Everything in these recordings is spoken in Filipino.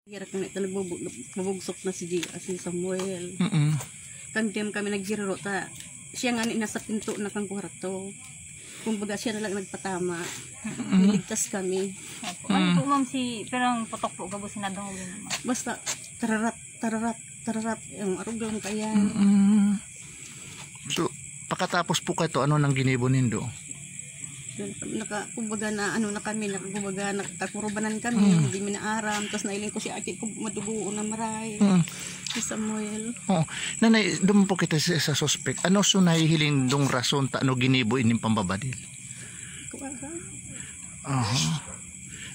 Hirap na ito, nabubugsok na si Samuel. Kandem kami nagjiro ta. Siya nga nasa pinto na kang kwarto. Kumbaga siya na lang nagpatama. Niligtas kami. Ano po ma'am pero ang putok po gabo sinadong basta tararat yung arugang kaya. So, pagkatapos po kayo, ano nang ginibo nindo? Kumbaga na ano na kami, kumbaga nakakurubanan kami, hindi mi naaram, tapos nailing ko si Aki kung madugo na maray. Si Samuel. Oh, nanay, doon po kita sa suspect. Ano so nahihiling dong rason ta ano ginibo ining pambabadil?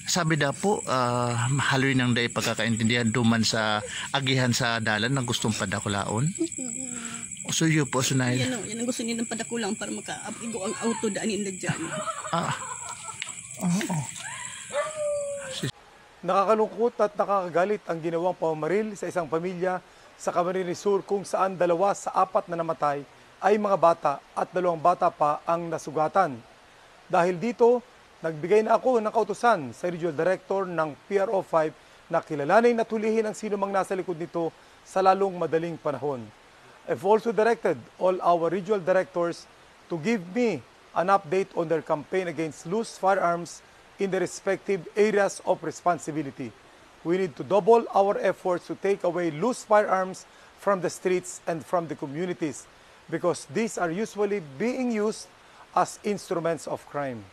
Sabi da po, haloy nang day pagkakaintindihan duman sa agihan sa dalan na gustong padakulaon. So yun po, so yan ang gusto nilang padakulang para makaabigo ang auto daanin na dyan. Nakakalungkot at nakakagalit ang ginawang pamamaril sa isang pamilya sa Camarines Sur kung saan 2 sa 4 na namatay ay mga bata at 2 bata pa ang nasugatan. Dahil dito, nagbigay na ako ng kautusan sa Regional Director ng PRO 5 na kilalanin at hulihin ang sino mang nasa likod nito sa lalong madaling panahon. I've also directed all our regional directors to give me an update on their campaign against loose firearms in the respective areas of responsibility. We need to double our efforts to take away loose firearms from the streets and from the communities because these are usually being used as instruments of crime.